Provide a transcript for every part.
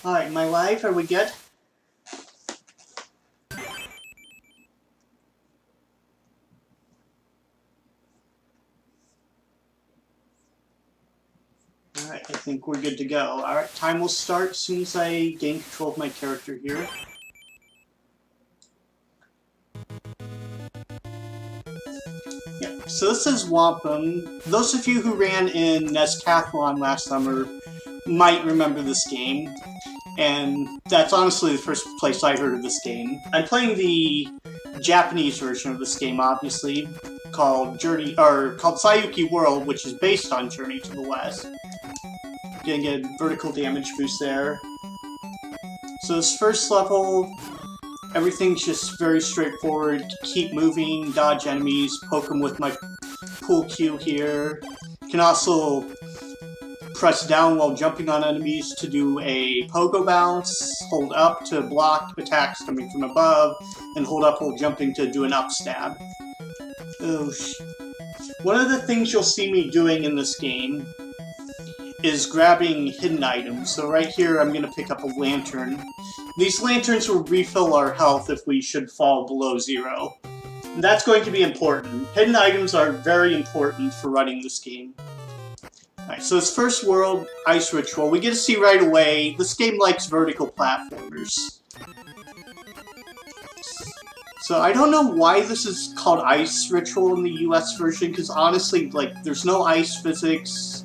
Alright, my life, are we good? Alright, I think we're good to go. Alright, time will start as soon as I gain control of my character here. Yeah, so this is Whomp Em. Those of you who ran in Nescathlon last summer might remember this game. And that's honestly the first place I heard of this game. I'm playing the Japanese version of this game, obviously, called Sayuki World, which is based on Journey to the West. Getting a vertical damage boost there. So this first level, everything's just very straightforward. Keep moving, dodge enemies, poke them with my pool cue here. Can also press down while jumping on enemies to do a pogo bounce, hold up to block attacks coming from above, and hold up while jumping to do an up stab. Oh, one of the things you'll see me doing in this game is grabbing hidden items. So right here I'm going to pick up a lantern. These lanterns will refill our health if we should fall below 0. And that's going to be important. Hidden items are very important for running this game. Alright, so this first world, Ice Ritual, we get to see right away, this game likes vertical platformers. So I don't know why this is called Ice Ritual in the US version, because honestly, like, there's no ice physics.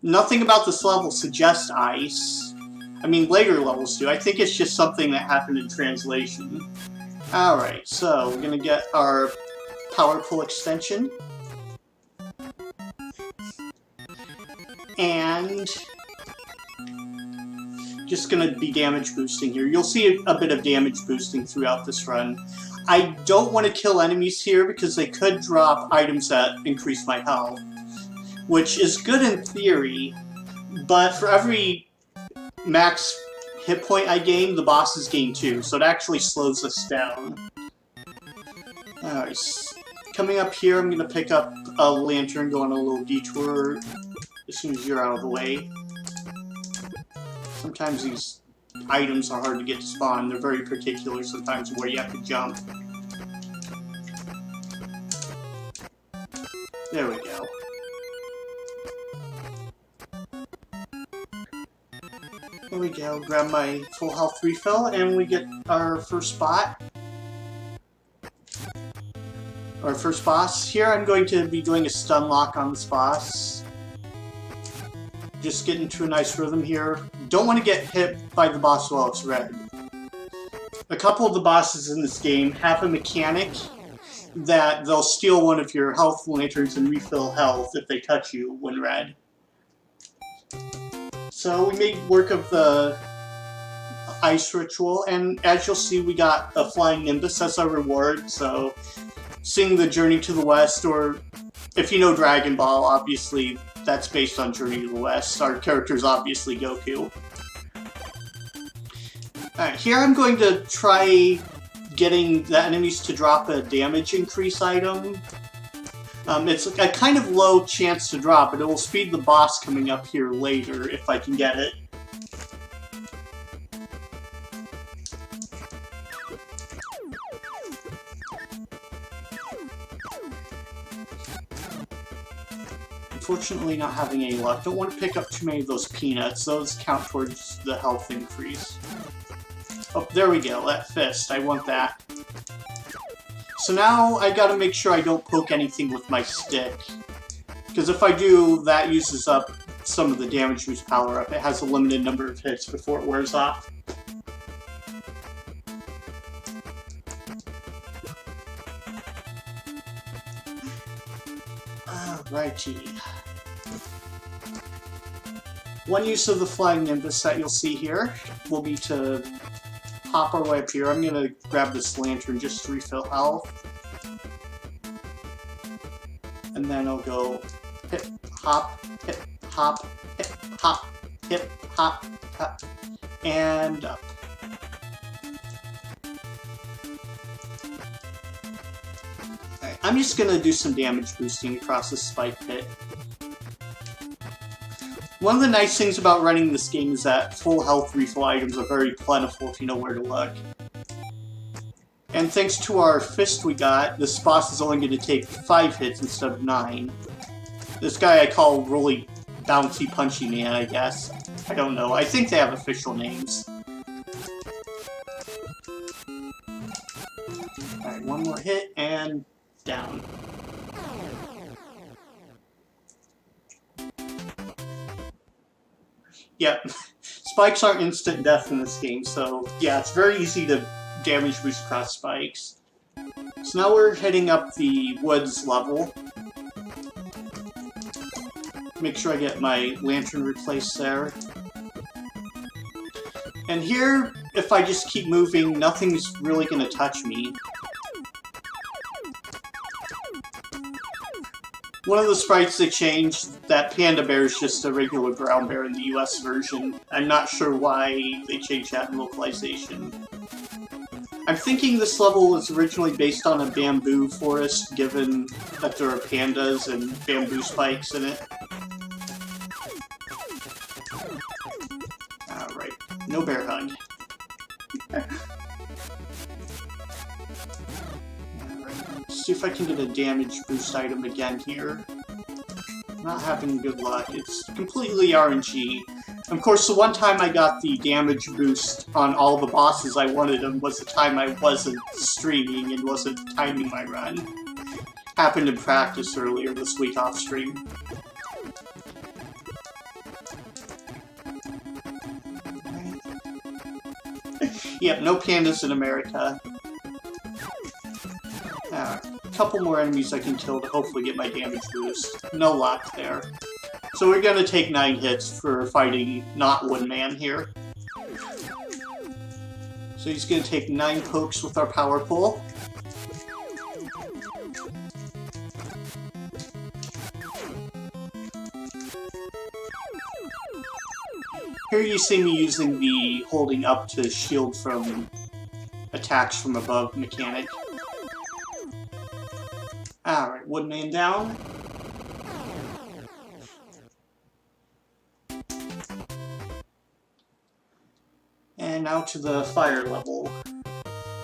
Nothing about this level suggests ice. I mean, later levels do. I think it's just something that happened in translation. Alright, so we're gonna get our power pull extension. And just gonna be damage boosting here. You'll see a bit of damage boosting throughout this run. I don't want to kill enemies here because they could drop items that increase my health, which is good in theory, but for every max hit point I gain, the bosses gain too, so it actually slows us down. Alright, coming up here, I'm gonna pick up a lantern, go on a little detour as soon as you're out of the way. Sometimes these items are hard to get to spawn. They're very particular sometimes where you have to jump. There we go. There we go. Grab my full health refill and we get our first spot. Our first boss. Here I'm going to be doing a stun lock on this boss. Just get into a nice rhythm here. Don't want to get hit by the boss while it's red. A couple of the bosses in this game have a mechanic that they'll steal one of your health lanterns and refill health if they touch you when red. So we made work of the Ice Ritual, and as you'll see we got a Flying Nimbus as our reward, so seeing the Journey to the West, or if you know Dragon Ball, obviously that's based on Journey to the West. Our character is obviously Goku. Alright, here I'm going to try getting the enemies to drop a damage increase item. It's a kind of low chance to drop, but it will speed the boss coming up here later if I can get it. Unfortunately not having any luck. Don't want to pick up too many of those peanuts. Those count towards the health increase. Oh, there we go. That fist. I want that. So now I gotta make sure I don't poke anything with my stick. Because if I do, that uses up some of the damage boost power up. It has a limited number of hits before it wears off. Alrighty. One use of the Flying Nimbus that you'll see here will be to hop our way up here. I'm gonna grab this lantern just to refill health. And then I'll go hip, hop, hip, hop, hip, hop, hip, hop, hop, and up. Alright, I'm just gonna do some damage boosting across this spike pit. One of the nice things about running this game is that full health refill items are very plentiful if you know where to look. And thanks to our fist we got, this boss is only going to take 5 hits instead of 9. This guy I call really bouncy punchy man, I guess. I don't know. I think they have official names. Alright, one more hit and down. Yep. Spikes aren't instant death in this game, so yeah, it's very easy to damage boost across spikes. So now we're heading up the woods level. Make sure I get my lantern replaced there. And here, if I just keep moving, nothing's really going to touch me. One of the sprites they changed, that panda bear is just a regular brown bear in the US version. I'm not sure why they changed that in localization. I'm thinking this level was originally based on a bamboo forest, given that there are pandas and bamboo spikes in it. Alright, no bear hug. See if I can get a damage boost item again here. Not having good luck. It's completely RNG. Of course, the one time I got the damage boost on all the bosses I wanted them was the time I wasn't streaming and wasn't timing my run. Happened in practice earlier this week off stream. Yep, no pandas in America. A couple more enemies I can kill to hopefully get my damage boost. No luck there. So we're gonna take 9 hits for fighting not one man here. So he's gonna take 9 pokes with our power pole. Here you see me using the holding up to shield from attacks from above mechanic. Alright, Woodman down. And now to the fire level.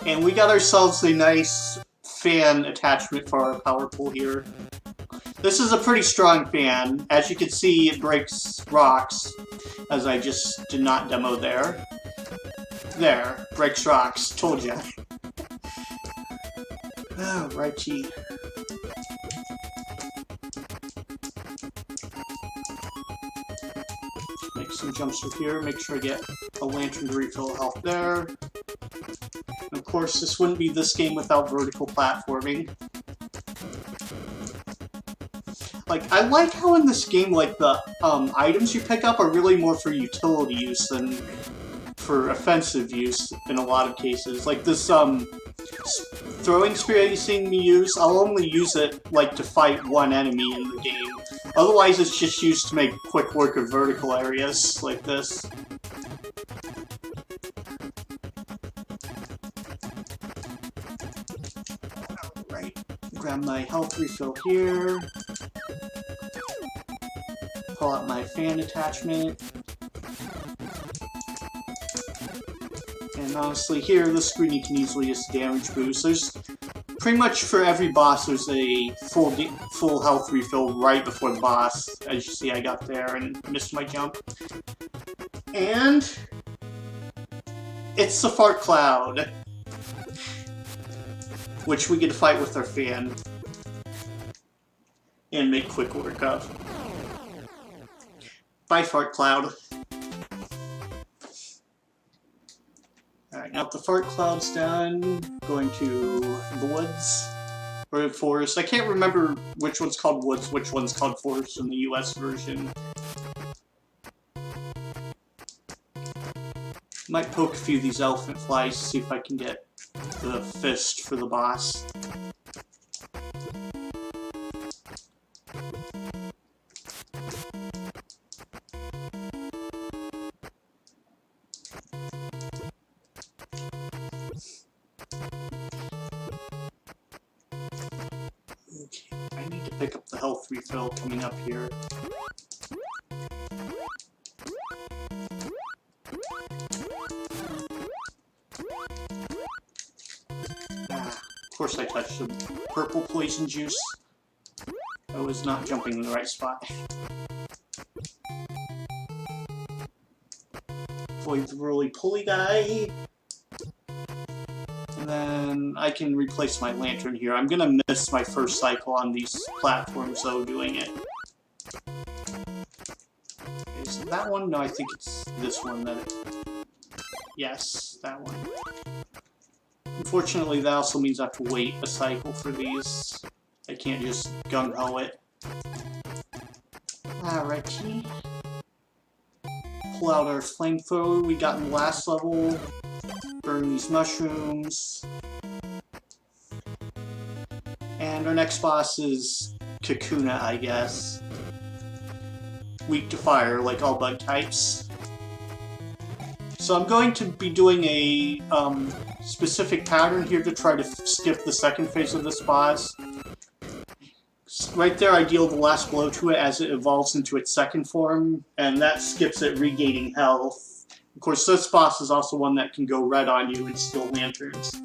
And we got ourselves a nice fan attachment for our power pole here. This is a pretty strong fan. As you can see, it breaks rocks, as I just did not demo there. There, breaks rocks, told ya. Alrighty. Make some jumps from here, make sure I get a lantern to refill health there. And of course, this wouldn't be this game without vertical platforming. Like, I like how in this game, like, the items you pick up are really more for utility use than for offensive use in a lot of cases. Like, this, throwing spear you're seeing me use, I'll only use it, like, to fight one enemy in the game. Otherwise, it's just used to make quick work of vertical areas, like this. Alright, grab my health refill here. Pull out my fan attachment. And honestly, here, this screen you can easily just damage boost. There's pretty much for every boss, there's a full health refill right before the boss. As you see, I got there and missed my jump. And it's the fart cloud, which we get to fight with our fan and make quick work of. Bye, fart cloud. Alright, now that the fart cloud's done, going to the woods, or the forest. I can't remember which one's called woods, which one's called forest in the US version. Might poke a few of these elephant flies to see if I can get the fist for the boss. Okay, I need to pick up the health refill coming up here. course I touched the purple poison juice. I was not jumping in the right spot. Avoid the roly-poly guy. And then I can replace my lantern here. I'm gonna miss my first cycle on these platforms though doing it. Is it that one? No, I think it's this one that it... Yes, that one. Unfortunately, that also means I have to wait a cycle for these. I can't just gung-ho it. Alrighty. Pull out our flamethrower we got in the last level. Burn these mushrooms. And our next boss is Kakuna, I guess. Weak to fire, like all bug types. So I'm going to be doing a specific pattern here to try to skip the second phase of this boss. Right there I deal the last blow to it as it evolves into its second form, and that skips it regaining health. Of course, this boss is also one that can go red on you and steal lanterns.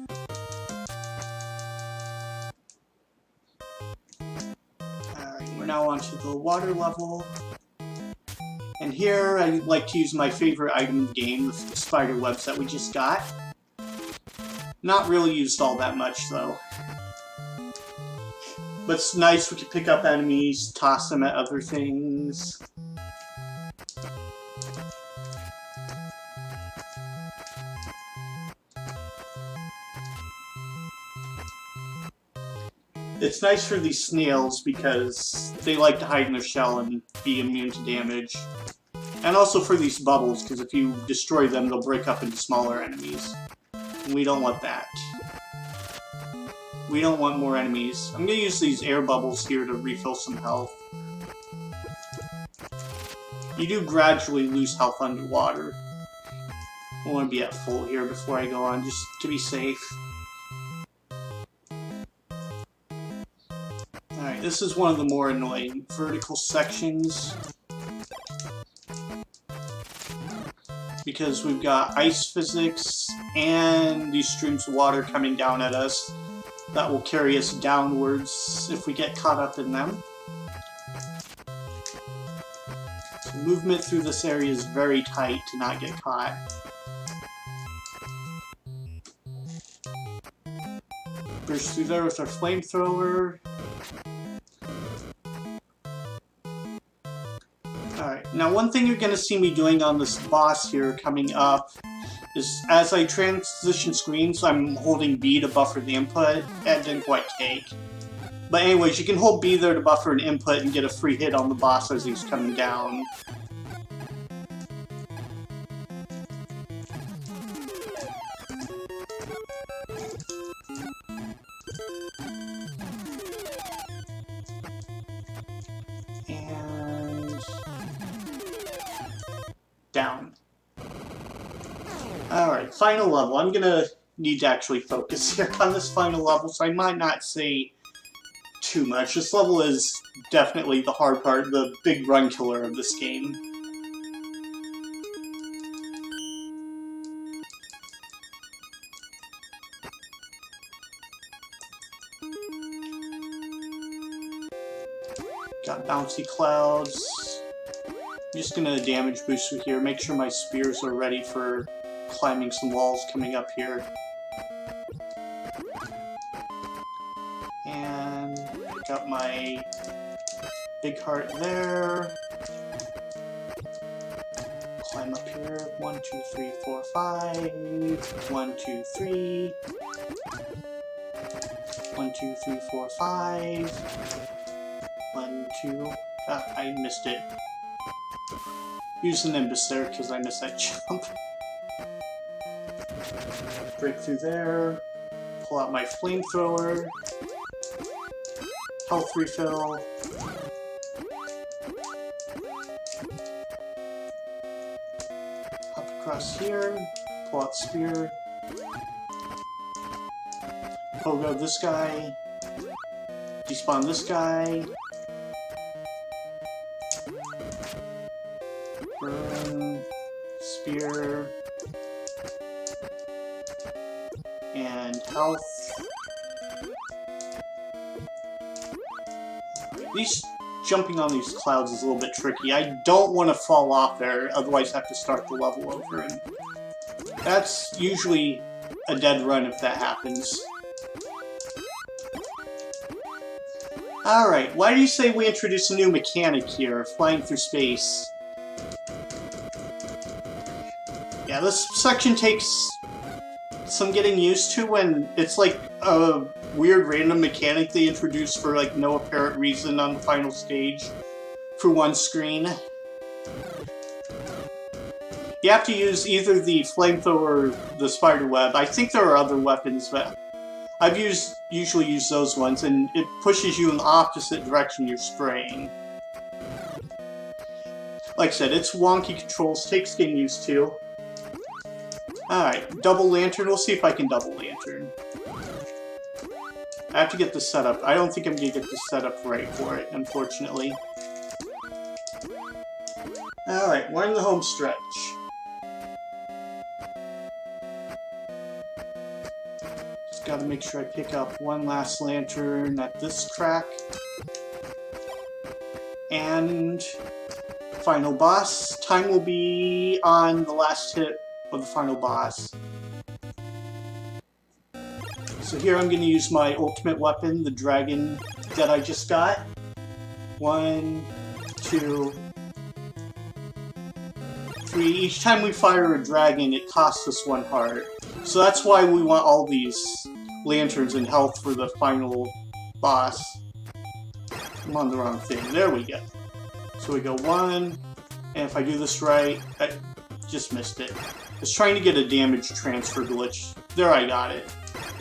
Alright, we're now on to the water level. And here I like to use my favorite item in the game, the spider webs that we just got. Not really used all that much though. But it's nice, we can pick up enemies, toss them at other things. It's nice for these snails because they like to hide in their shell and be immune to damage. And also for these bubbles, because if you destroy them, they'll break up into smaller enemies. And we don't want that. We don't want more enemies. I'm going to use these air bubbles here to refill some health. You do gradually lose health underwater. I want to be at full here before I go on, just to be safe. Alright, this is one of the more annoying vertical sections. Because we've got ice physics and these streams of water coming down at us. That will carry us downwards if we get caught up in them. So movement through this area is very tight to not get caught. Burst through there with our flamethrower. Alright, now one thing you're going to see me doing on this boss here coming up is as I transition screens, I'm holding B to buffer the input. That didn't quite take. But anyways, you can hold B there to buffer an input and get a free hit on the boss as he's coming down. And... down. Alright, final level. I'm gonna need to actually focus here on this final level, so I might not say too much. This level is definitely the hard part, the big run killer of this game. Got bouncy clouds. I'm just gonna damage boost through here, make sure my spears are ready for climbing some walls coming up here. And pick up my big heart there. Climb up here. 1, 2, 3, 4, 5. 1, 2, 3. 1, 2, 3, 4, 5. 1, 2. Ah, I missed it. Use the Nimbus there because I missed that jump. Break through there. Pull out my flamethrower. Health refill. Hop across here. Pull out spear. Pogo this guy. Despawn this guy. Burn. Spear. And health. These jumping on these clouds is a little bit tricky. I don't want to fall off there, otherwise I have to start the level over, and that's usually a dead run if that happens. Alright, why do you say we introduce a new mechanic here, flying through space? Yeah, this section takes some getting used to when it's like a weird random mechanic they introduce for like no apparent reason on the final stage for one screen. You have to use either the flamethrower or the spider web. I think there are other weapons, but I've usually used those ones, and it pushes you in the opposite direction you're spraying. Like I said, it's wonky controls, takes getting used to. Alright, double lantern. We'll see if I can double lantern. I have to get this set up. I don't think I'm going to get this set up right for it, unfortunately. Alright, we're in the home stretch. Just gotta make sure I pick up one last lantern at this crack. And final boss. Time will be on the last hit of the final boss. So here I'm going to use my ultimate weapon, the dragon that I just got. 1, 2, 3. Each time we fire a dragon, it costs us 1 heart. So that's why we want all these lanterns and health for the final boss. I'm on the wrong thing. There we go. So we go 1, and if I do this right, I just missed it. I was trying to get a damage transfer glitch. There, I got it.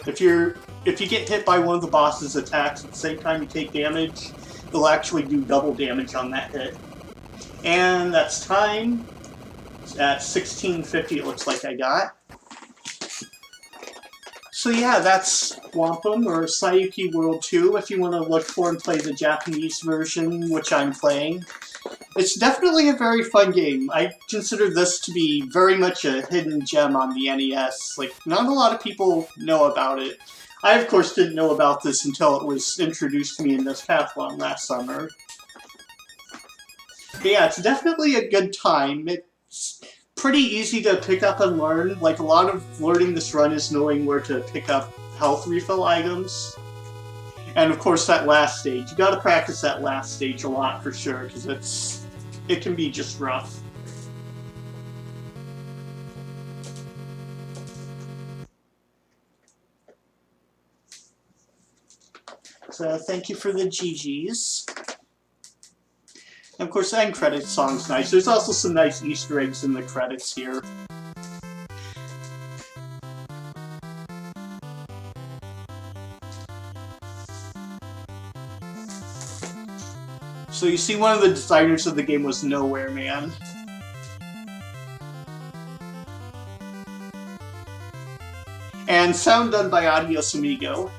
If you get hit by one of the boss's attacks at the same time you take damage, it'll actually do double damage on that hit. And that's time. It's at 1650 it looks like I got. So yeah, that's Whomp Em, or Sayuki World 2, if you want to look for and play the Japanese version, which I'm playing. It's definitely a very fun game. I consider this to be very much a hidden gem on the NES. Like, not a lot of people know about it. I, of course, didn't know about this until it was introduced to me in this Pathlon last summer. But yeah, it's definitely a good time. It's pretty easy to pick up and learn. Like, a lot of learning this run is knowing where to pick up health refill items. And of course that last stage. You gotta practice that last stage a lot for sure, because it can be just rough. So thank you for the GGs. And of course the end credits song's nice. There's also some nice Easter eggs in the credits here. So you see, one of the designers of the game was Nowhere Man. And sound done by Adios Amigo.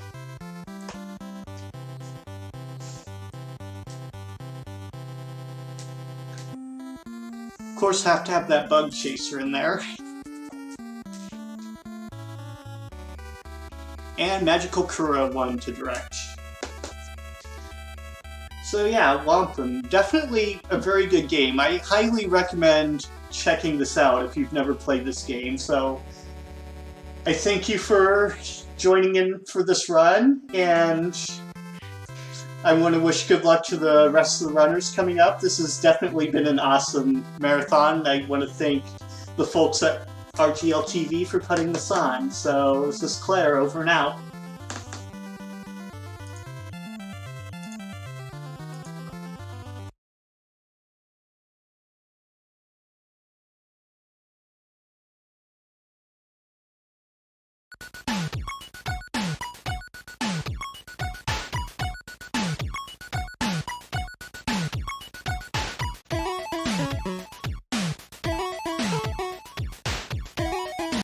Of course, have to have that bug chaser in there. And Magical Kura 1 to direct. So yeah, Whomp Em, definitely a very good game. I highly recommend checking this out if you've never played this game. So I thank you for joining in for this run, and I want to wish good luck to the rest of the runners coming up. This has definitely been an awesome marathon. I want to thank the folks at RGL TV for putting this on. So this is Claire, over and out.